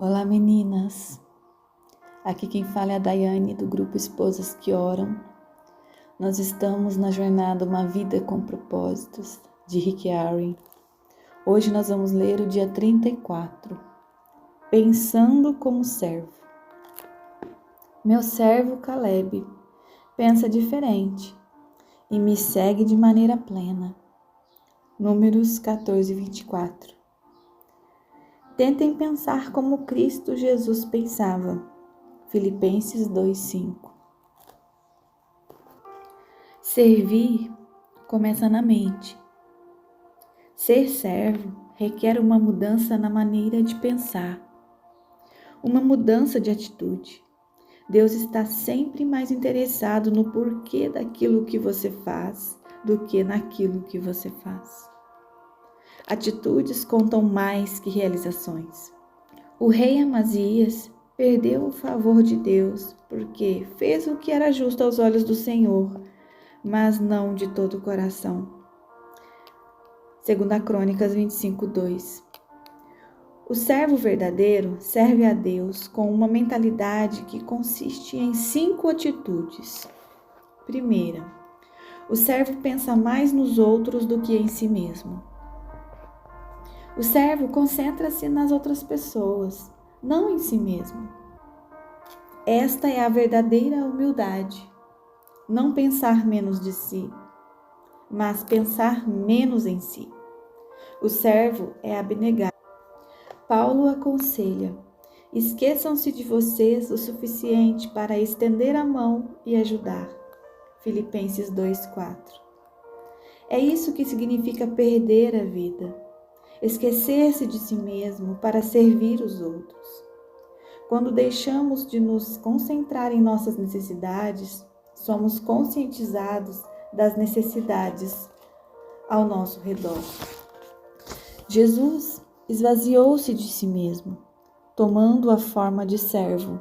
Olá meninas, aqui quem fala é a Daiane do grupo Esposas que Oram. Nós estamos na jornada Uma Vida com Propósitos, de Rick Warren. Hoje nós vamos ler o dia 34, Pensando como Servo. Meu servo Caleb pensa diferente e me segue de maneira plena. Números 14, 24. Tentem pensar como Cristo Jesus pensava. Filipenses 2:5. Servir começa na mente. Ser servo requer uma mudança na maneira de pensar, uma mudança de atitude. Deus está sempre mais interessado no porquê daquilo que você faz do que naquilo que você faz. Atitudes contam mais que realizações. O rei Amazias perdeu o favor de Deus porque fez o que era justo aos olhos do Senhor, mas não de todo o coração. 2 Crônicas 25:2. O servo verdadeiro serve a Deus com uma mentalidade que consiste em 5 atitudes. Primeira, o servo pensa mais nos outros do que em si mesmo. O servo concentra-se nas outras pessoas, não em si mesmo. Esta é a verdadeira humildade. Não pensar menos de si, mas pensar menos em si. O servo é abnegado. Paulo aconselha: esqueçam-se de vocês o suficiente para estender a mão e ajudar. Filipenses 2:4. É isso que significa perder a vida. Esquecer-se de si mesmo para servir os outros. Quando deixamos de nos concentrar em nossas necessidades, somos conscientizados das necessidades ao nosso redor. Jesus esvaziou-se de si mesmo, tomando a forma de servo.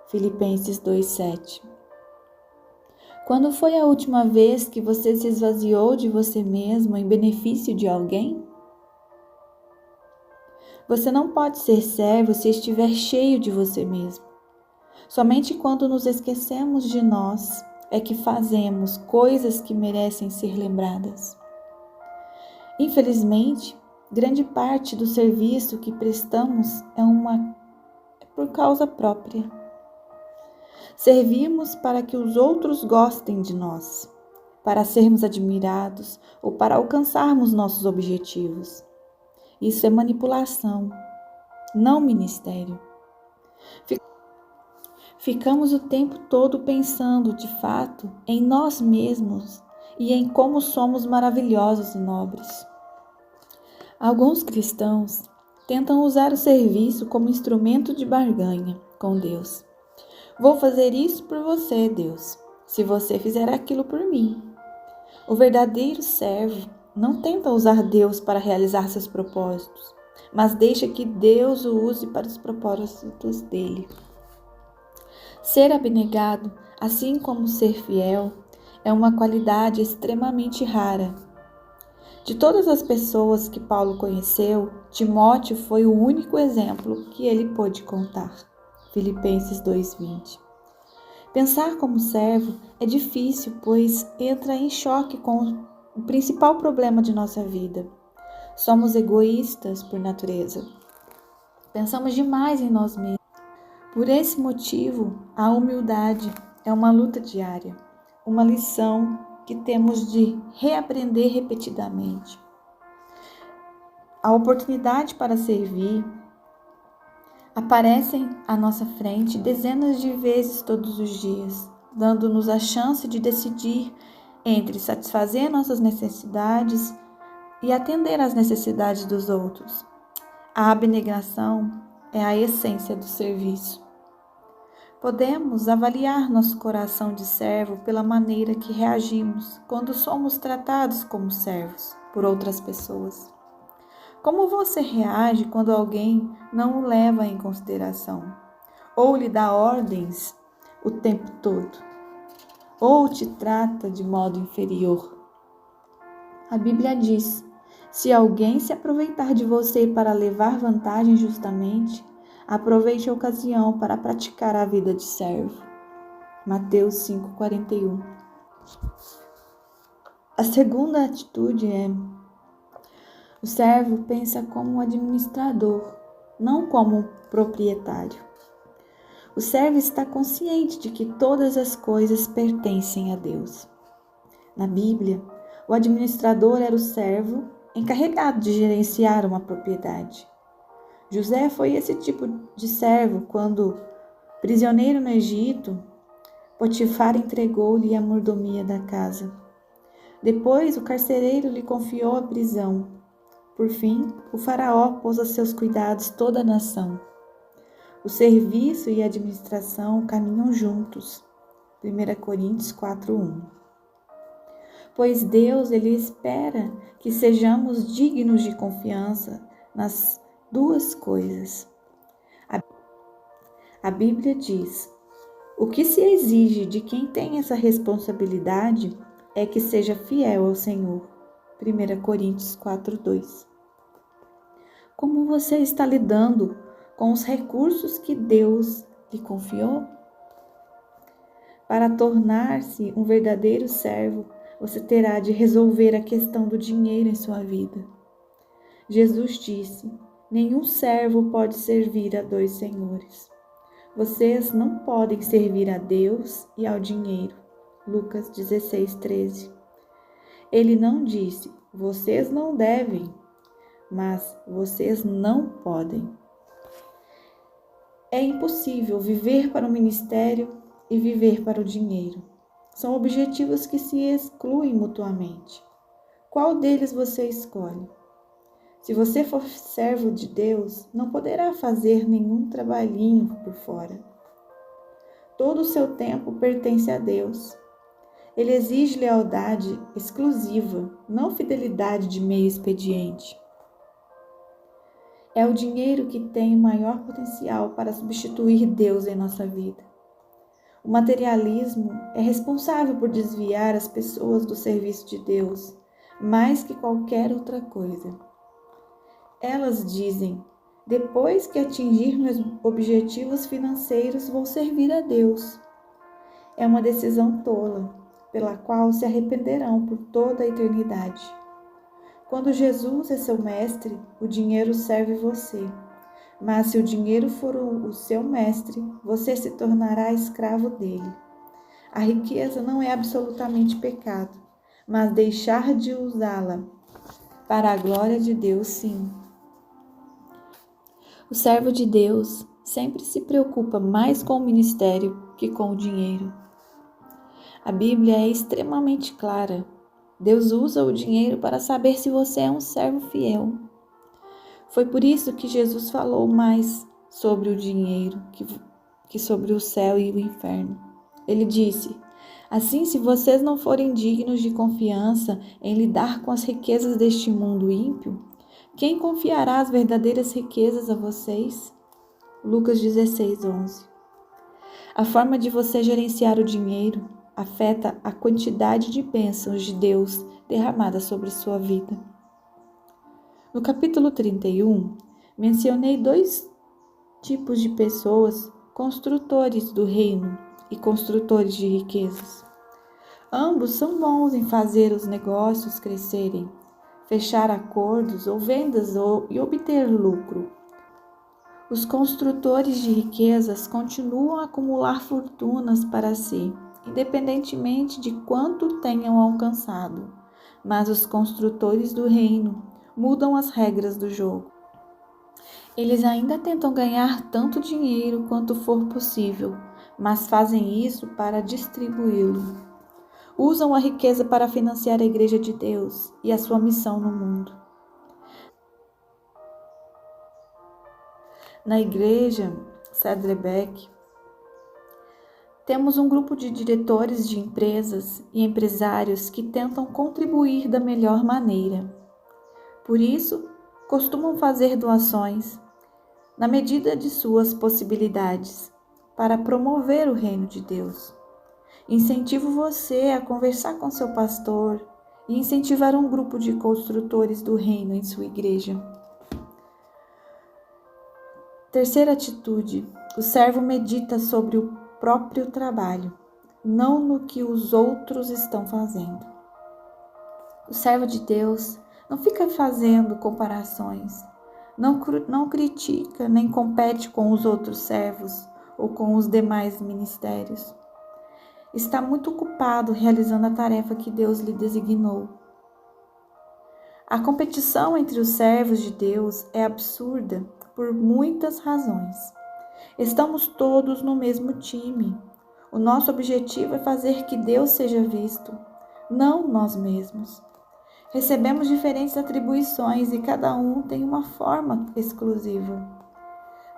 Filipenses 2:7. Quando foi a última vez que você se esvaziou de você mesmo em benefício de alguém? Você não pode ser servo se estiver cheio de você mesmo. Somente quando nos esquecemos de nós é que fazemos coisas que merecem ser lembradas. Infelizmente, grande parte do serviço que prestamos é por causa própria. Servimos para que os outros gostem de nós, para sermos admirados ou para alcançarmos nossos objetivos. Isso é manipulação, não ministério. Ficamos o tempo todo pensando, de fato, em nós mesmos e em como somos maravilhosos e nobres. Alguns cristãos tentam usar o serviço como instrumento de barganha com Deus. Vou fazer isso por você, Deus, se você fizer aquilo por mim. O verdadeiro servo não tenta usar Deus para realizar seus propósitos, mas deixa que Deus o use para os propósitos dele. Ser abnegado, assim como ser fiel, é uma qualidade extremamente rara. De todas as pessoas que Paulo conheceu, Timóteo foi o único exemplo que ele pôde contar. Filipenses 2:20. Pensar como servo é difícil, pois entra em choque com o principal problema de nossa vida. Somos egoístas por natureza. Pensamos demais em nós mesmos. Por esse motivo, a humildade é uma luta diária, uma lição que temos de reaprender repetidamente. A oportunidade para servir aparecem à nossa frente dezenas de vezes todos os dias, dando-nos a chance de decidir entre satisfazer nossas necessidades e atender às necessidades dos outros. A abnegação é a essência do serviço. Podemos avaliar nosso coração de servo pela maneira que reagimos quando somos tratados como servos por outras pessoas. Como você reage quando alguém não o leva em consideração, ou lhe dá ordens o tempo todo, ou te trata de modo inferior? A Bíblia diz: se alguém se aproveitar de você para levar vantagem injustamente, Aproveite a ocasião para praticar a vida de servo. Mateus 5,41. A segunda atitude é: o servo pensa como administrador, não como proprietário. O servo está consciente de que todas as coisas pertencem a Deus. Na Bíblia, o administrador era o servo encarregado de gerenciar uma propriedade. José foi esse tipo de servo quando, prisioneiro no Egito, Potifar entregou-lhe a mordomia da casa. Depois, o carcereiro lhe confiou a prisão. Por fim, o faraó pôs a seus cuidados toda a nação. O serviço e a administração caminham juntos. 1 Coríntios 4:1. Pois Deus, Ele espera que sejamos dignos de confiança nas duas coisas. A Bíblia diz: o que se exige de quem tem essa responsabilidade é que seja fiel ao Senhor. 1 Coríntios 4:2. Como você está lidando com os recursos que Deus lhe confiou? Para tornar-se um verdadeiro servo, você terá de resolver a questão do dinheiro em sua vida. Jesus disse: nenhum servo pode servir a dois senhores. Vocês não podem servir a Deus e ao dinheiro. Lucas 16:13. Ele não disse: vocês não devem, mas vocês não podem. É impossível viver para o ministério e viver para o dinheiro. São objetivos que se excluem mutuamente. Qual deles você escolhe? Se você for servo de Deus, não poderá fazer nenhum trabalhinho por fora. Todo o seu tempo pertence a Deus. Ele exige lealdade exclusiva, não fidelidade de meio expediente. É o dinheiro que tem o maior potencial para substituir Deus em nossa vida. O materialismo é responsável por desviar as pessoas do serviço de Deus, mais que qualquer outra coisa. Elas dizem: depois que atingir meus objetivos financeiros, vou servir a Deus. É uma decisão tola, pela qual se arrependerão por toda a eternidade. Quando Jesus é seu mestre, o dinheiro serve você. Mas se o dinheiro for o seu mestre, você se tornará escravo dele. A riqueza não é absolutamente pecado, mas deixar de usá-la para a glória de Deus, sim. O servo de Deus sempre se preocupa mais com o ministério que com o dinheiro. A Bíblia é extremamente clara. Deus usa o dinheiro para saber se você é um servo fiel. Foi por isso que Jesus falou mais sobre o dinheiro que sobre o céu e o inferno. Ele disse: assim, se vocês não forem dignos de confiança em lidar com as riquezas deste mundo ímpio, quem confiará as verdadeiras riquezas a vocês? Lucas 16:11. A forma de você gerenciar o dinheiro afeta a quantidade de bênçãos de Deus derramadas sobre sua vida. No capítulo 31, mencionei 2 tipos de pessoas: construtores do reino e construtores de riquezas. Ambos são bons em fazer os negócios crescerem, fechar acordos ou vendas e obter lucro. Os construtores de riquezas continuam a acumular fortunas para si, independentemente de quanto tenham alcançado. Mas os construtores do reino mudam as regras do jogo. Eles ainda tentam ganhar tanto dinheiro quanto for possível, mas fazem isso para distribuí-lo. Usam a riqueza para financiar a Igreja de Deus e a sua missão no mundo. Na igreja Saddleback, temos um grupo de diretores de empresas e empresários que tentam contribuir da melhor maneira. Por isso, costumam fazer doações, na medida de suas possibilidades, para promover o reino de Deus. Incentivo você a conversar com seu pastor e incentivar um grupo de construtores do reino em sua igreja. Terceira atitude: o servo medita sobre o próprio trabalho, não no que os outros estão fazendo. O servo de Deus não fica fazendo comparações, não critica nem compete com os outros servos ou com os demais ministérios. Está muito ocupado realizando a tarefa que Deus lhe designou. A competição entre os servos de Deus é absurda por muitas razões. Estamos todos no mesmo time. O nosso objetivo é fazer que Deus seja visto, não nós mesmos. Recebemos diferentes atribuições e cada um tem uma forma exclusiva.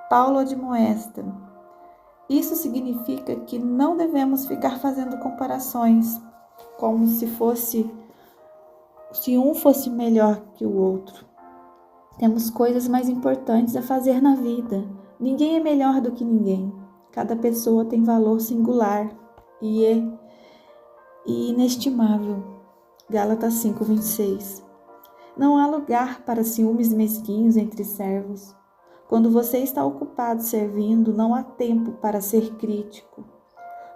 Paulo admoesta: isso significa que não devemos ficar fazendo comparações, como se um fosse melhor que o outro. Temos coisas mais importantes a fazer na vida. Ninguém é melhor do que ninguém. Cada pessoa tem valor singular e inestimável. Gálatas 5:26. Não há lugar para ciúmes mesquinhos entre servos. Quando você está ocupado servindo, não há tempo para ser crítico.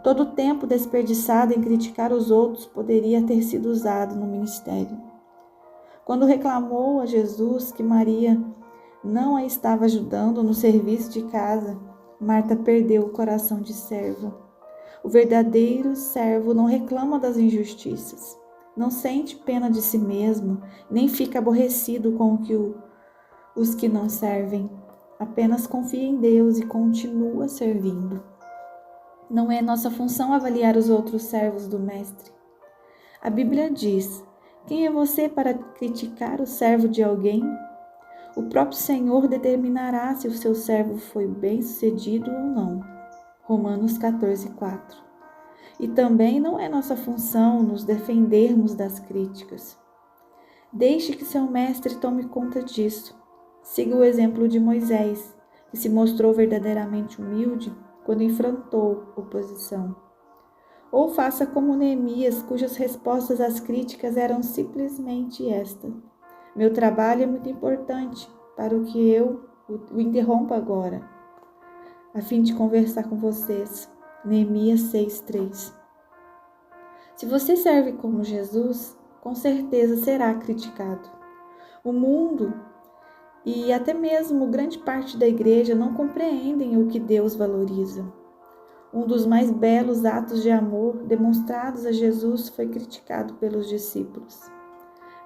Todo o tempo desperdiçado em criticar os outros poderia ter sido usado no ministério. Quando reclamou a Jesus que Maria não a estava ajudando no serviço de casa, Marta perdeu o coração de serva. O verdadeiro servo não reclama das injustiças, não sente pena de si mesmo, nem fica aborrecido com os que não servem. Apenas confia em Deus e continua servindo. Não é nossa função avaliar os outros servos do Mestre. A Bíblia diz: quem é você para criticar o servo de alguém? O próprio Senhor determinará se o seu servo foi bem-sucedido ou não. Romanos 14:4. E também não é nossa função nos defendermos das críticas. Deixe que seu mestre tome conta disso. Siga o exemplo de Moisés, que se mostrou verdadeiramente humilde quando enfrentou oposição. Ou faça como Neemias, cujas respostas às críticas eram simplesmente esta: meu trabalho é muito importante para o que eu o interrompa agora, a fim de conversar com vocês. Neemias 6:3. Se você serve como Jesus, com certeza será criticado. O mundo e até mesmo grande parte da igreja não compreendem o que Deus valoriza. Um dos mais belos atos de amor demonstrados a Jesus foi criticado pelos discípulos.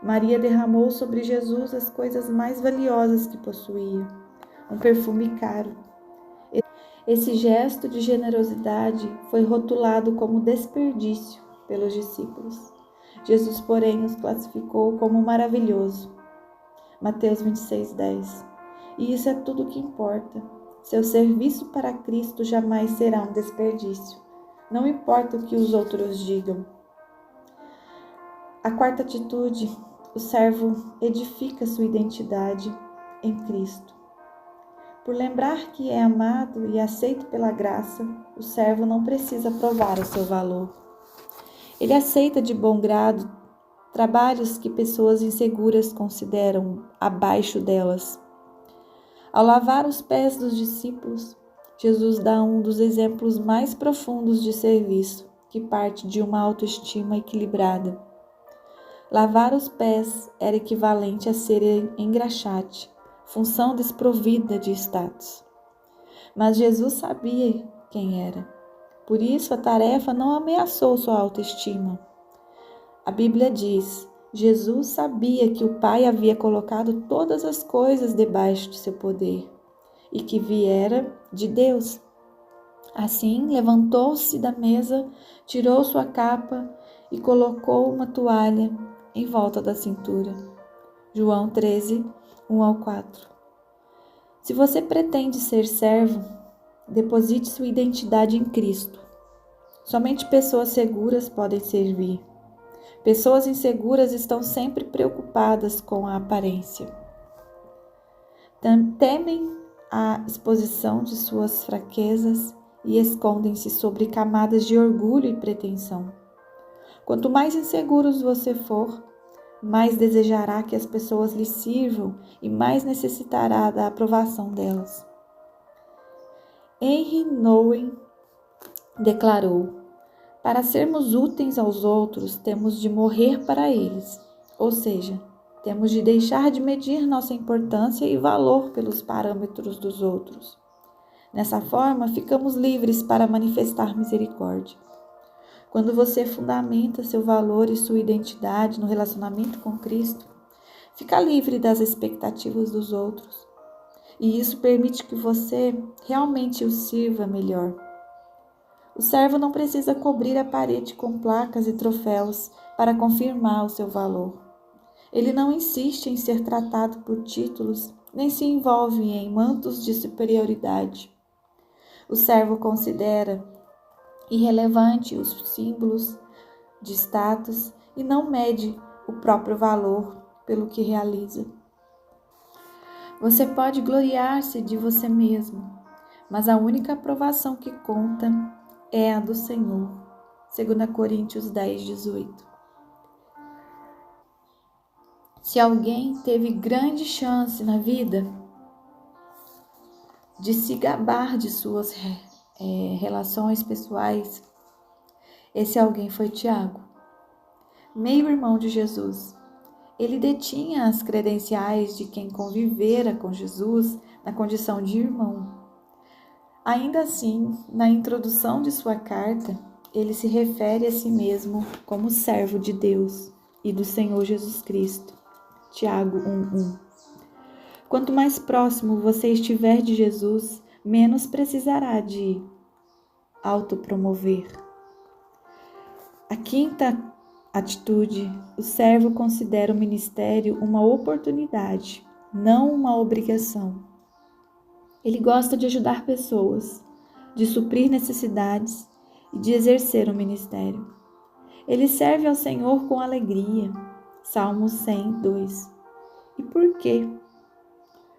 Maria derramou sobre Jesus as coisas mais valiosas que possuía, um perfume caro. Esse gesto de generosidade foi rotulado como desperdício pelos discípulos. Jesus, porém, os classificou como maravilhoso. Mateus 26:10. E isso é tudo o que importa. Seu serviço para Cristo jamais será um desperdício. Não importa o que os outros digam. A quarta atitude: o servo edifica sua identidade em Cristo. Por lembrar que é amado e aceito pela graça, o servo não precisa provar o seu valor. Ele aceita de bom grado trabalhos que pessoas inseguras consideram abaixo delas. Ao lavar os pés dos discípulos, Jesus dá um dos exemplos mais profundos de serviço, que parte de uma autoestima equilibrada. Lavar os pés era equivalente a ser engraxate, função desprovida de status. Mas Jesus sabia quem era. Por isso a tarefa não ameaçou sua autoestima. A Bíblia diz: Jesus sabia que o Pai havia colocado todas as coisas debaixo de seu poder e que viera de Deus. Assim, levantou-se da mesa, tirou sua capa e colocou uma toalha em volta da cintura. João 13, 1-4. Se você pretende ser servo, deposite sua identidade em Cristo. Somente pessoas seguras podem servir. Pessoas inseguras estão sempre preocupadas com a aparência. Temem a exposição de suas fraquezas e escondem-se sobre camadas de orgulho e pretensão. Quanto mais inseguros você for, mais desejará que as pessoas lhe sirvam e mais necessitará da aprovação delas. Henry Nouwen declarou: para sermos úteis aos outros, temos de morrer para eles, ou seja, temos de deixar de medir nossa importância e valor pelos parâmetros dos outros. Dessa forma, ficamos livres para manifestar misericórdia. Quando você fundamenta seu valor e sua identidade no relacionamento com Cristo, fica livre das expectativas dos outros. E isso permite que você realmente o sirva melhor. O servo não precisa cobrir a parede com placas e troféus para confirmar o seu valor. Ele não insiste em ser tratado por títulos, nem se envolve em mantos de superioridade. O servo considera irrelevante os símbolos de status e não mede o próprio valor pelo que realiza. Você pode gloriar-se de você mesmo, mas a única aprovação que conta é a do Senhor. 2 Coríntios 10, 18. Se alguém teve grande chance na vida de se gabar de suas relações pessoais, esse alguém foi Tiago, meio-irmão de Jesus. Ele detinha as credenciais de quem convivera com Jesus na condição de irmão. Ainda assim, na introdução de sua carta, ele se refere a si mesmo como servo de Deus e do Senhor Jesus Cristo. Tiago 1:1. Quanto mais próximo você estiver de Jesus, menos precisará de autopromover. A quinta atitude: o servo considera o ministério uma oportunidade, não uma obrigação. Ele gosta de ajudar pessoas, de suprir necessidades e de exercer o ministério. Ele serve ao Senhor com alegria. Salmo 102. E por quê?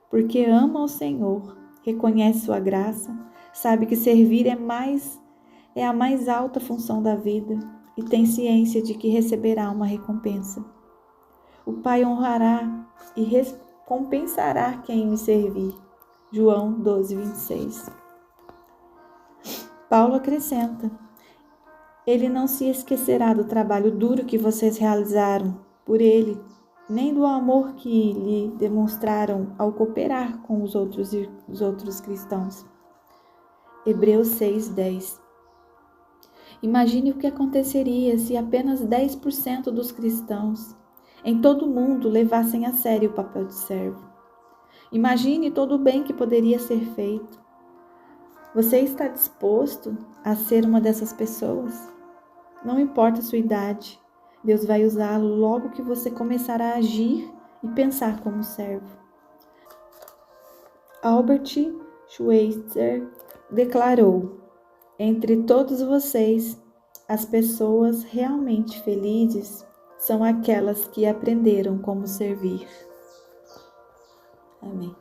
Porque ama o Senhor, reconhece sua graça, sabe que servir é a mais alta função da vida e tem ciência de que receberá uma recompensa. O Pai honrará e recompensará quem me servir. João 12, 26. Paulo acrescenta: ele não se esquecerá do trabalho duro que vocês realizaram por ele, nem do amor que lhe demonstraram ao cooperar com os outros cristãos. Hebreus 6:10. Imagine o que aconteceria se apenas 10% dos cristãos em todo o mundo levassem a sério o papel de servo. Imagine todo o bem que poderia ser feito. Você está disposto a ser uma dessas pessoas? Não importa a sua idade, Deus vai usá-lo logo que você começar a agir e pensar como servo. Albert Schweitzer declarou: entre todos vocês, as pessoas realmente felizes são aquelas que aprenderam como servir. Amém.